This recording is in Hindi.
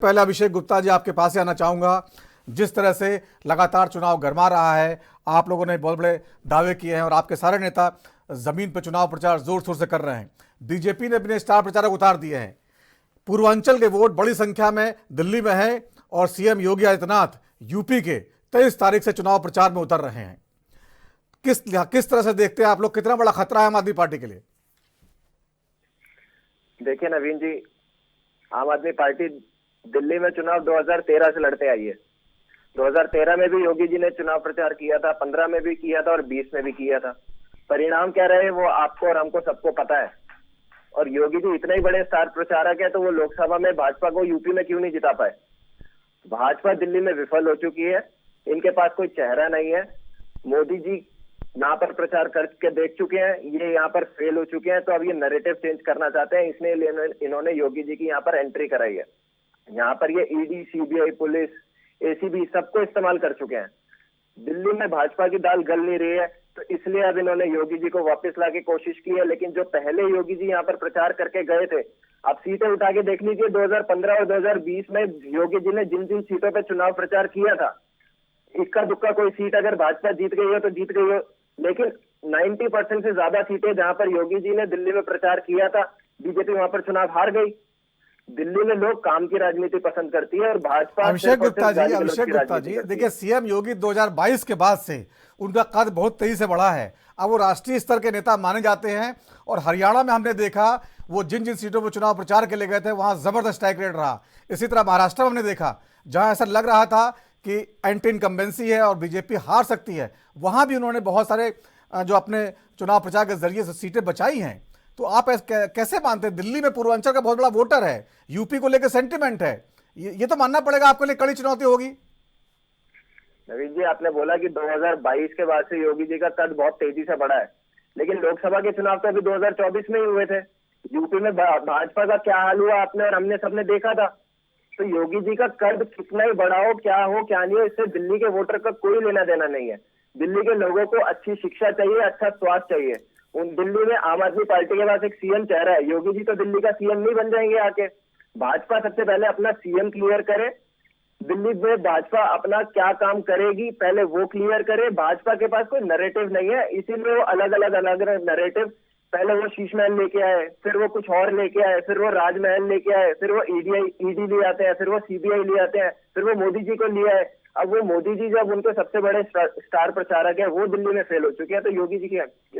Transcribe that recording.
पहले अभिषेक गुप्ता जी आपके पास से आना चाहूंगा। जिस तरह से लगातार चुनाव गरमा रहा है, आप लोगों ने बहुत बड़े दावे किए हैं और आपके सारे नेता जमीन पर चुनाव प्रचार जोर शोर से कर रहे हैं। बीजेपी ने अपने स्टार प्रचारक उतार दिए हैं। पूर्वांचल के वोट बड़ी संख्या में दिल्ली में है और सीएम योगी आदित्यनाथ यूपी के 23 तारीख से चुनाव प्रचार में उतर रहे हैं। किस तरह से देखते हैं आप लोग, कितना बड़ा खतरा है आम आदमी पार्टी के लिए? देखिए नवीन जी, आम आदमी पार्टी दिल्ली में चुनाव 2013 से लड़ते आई है। 2013 में भी योगी जी ने चुनाव प्रचार किया था, 15 में भी किया था और 20 में भी किया था। परिणाम क्या रहे वो आपको और हमको सबको पता है। और योगी जी इतने ही बड़े स्टार प्रचारक है तो वो लोकसभा में भाजपा को यूपी में क्यों नहीं जिता पाए? भाजपा दिल्ली में विफल हो चुकी है, इनके पास कोई चेहरा नहीं है। मोदी जी यहाँ पर प्रचार करके देख चुके हैं, ये यहाँ पर फेल हो चुके हैं, तो अब ये नैरेटिव चेंज करना चाहते हैं, इसलिए इन्होंने योगी जी की यहाँ पर एंट्री कराई है। यहाँ पर ये ईडी, सीबीआई, पुलिस, एसीबी सबको इस्तेमाल कर चुके हैं। दिल्ली में भाजपा की दाल गल नहीं रही है, तो इसलिए अब इन्होंने योगी जी को वापस लाने की कोशिश की है। लेकिन जो पहले योगी जी यहाँ पर प्रचार करके गए थे, आप सीटें उठा के देख लीजिए, 2015 और 2020 में योगी जी ने जिन जिन सीटों पर चुनाव प्रचार किया था, इक्का दुक्का कोई सीट अगर भाजपा जीत गई हो तो जीत गई हो, लेकिन 90% से ज्यादा सीटें जहां पर योगी जी ने दिल्ली में प्रचार किया था, बीजेपी वहां पर चुनाव हार गई। दिल्ली में लोग काम की राजनीति पसंद करती है और भाजपा अभिषेक गुप्ता जी देखिए, सीएम योगी 2022 के बाद से उनका कद बहुत तेजी से बढ़ा है। अब वो राष्ट्रीय स्तर के नेता माने जाते हैं और हरियाणा में हमने देखा वो जिन जिन सीटों पर चुनाव प्रचार के लिए गए थे वहां जबरदस्त स्ट्राइक रेट रहा। इसी तरह महाराष्ट्र में हमने देखा जहां ऐसा लग रहा था कि एंटी इनकम्बेंसी है और बीजेपी हार सकती है, वहां भी उन्होंने बहुत सारे जो अपने चुनाव प्रचार के जरिए से सीटें बचाई हैं। तो आप कैसे मानते हैं? दिल्ली में पूर्वांचल का बहुत बड़ा वोटर है, यूपी को लेकर सेंटिमेंट है, ये तो मानना पड़ेगा आपके लिए कड़ी चुनौती होगी। नवीन जी, आपने बोला कि 2022 के बाद से योगी जी का कद बहुत तेजी से बढ़ा है, लेकिन लोकसभा के चुनाव तो अभी 2024 में ही हुए थे। यूपी में भाजपा का क्या हाल हुआ आपने और हमने सबने देखा था। तो योगी जी का कद कितना ही बड़ा हो, क्या नहीं हो, इससे दिल्ली के वोटर का कोई लेना देना नहीं है। दिल्ली के लोगों को अच्छी शिक्षा चाहिए, अच्छा स्वास्थ्य चाहिए। उन दिल्ली में आम आदमी पार्टी के पास एक सीएम चेहरा है। योगी जी तो दिल्ली का सीएम नहीं बन जाएंगे आके। भाजपा सबसे पहले अपना सीएम क्लियर करे। दिल्ली में भाजपा अपना क्या काम करेगी पहले वो क्लियर करे। भाजपा के पास कोई नैरेटिव नहीं है, इसीलिए वो अलग अलग नैरेटिव, पहले वो शीश महल लेके आए, फिर वो कुछ और लेके आए, फिर वो राजमहल लेके आए, फिर वो ईडी ले आते हैं, फिर वो सीबीआई ले आते हैं, फिर वो मोदी जी को ले आए। अब वो मोदी जी जब उनके सबसे बड़े स्टार प्रचारक है वो दिल्ली में फेल हो चुके हैं, तो योगी जी की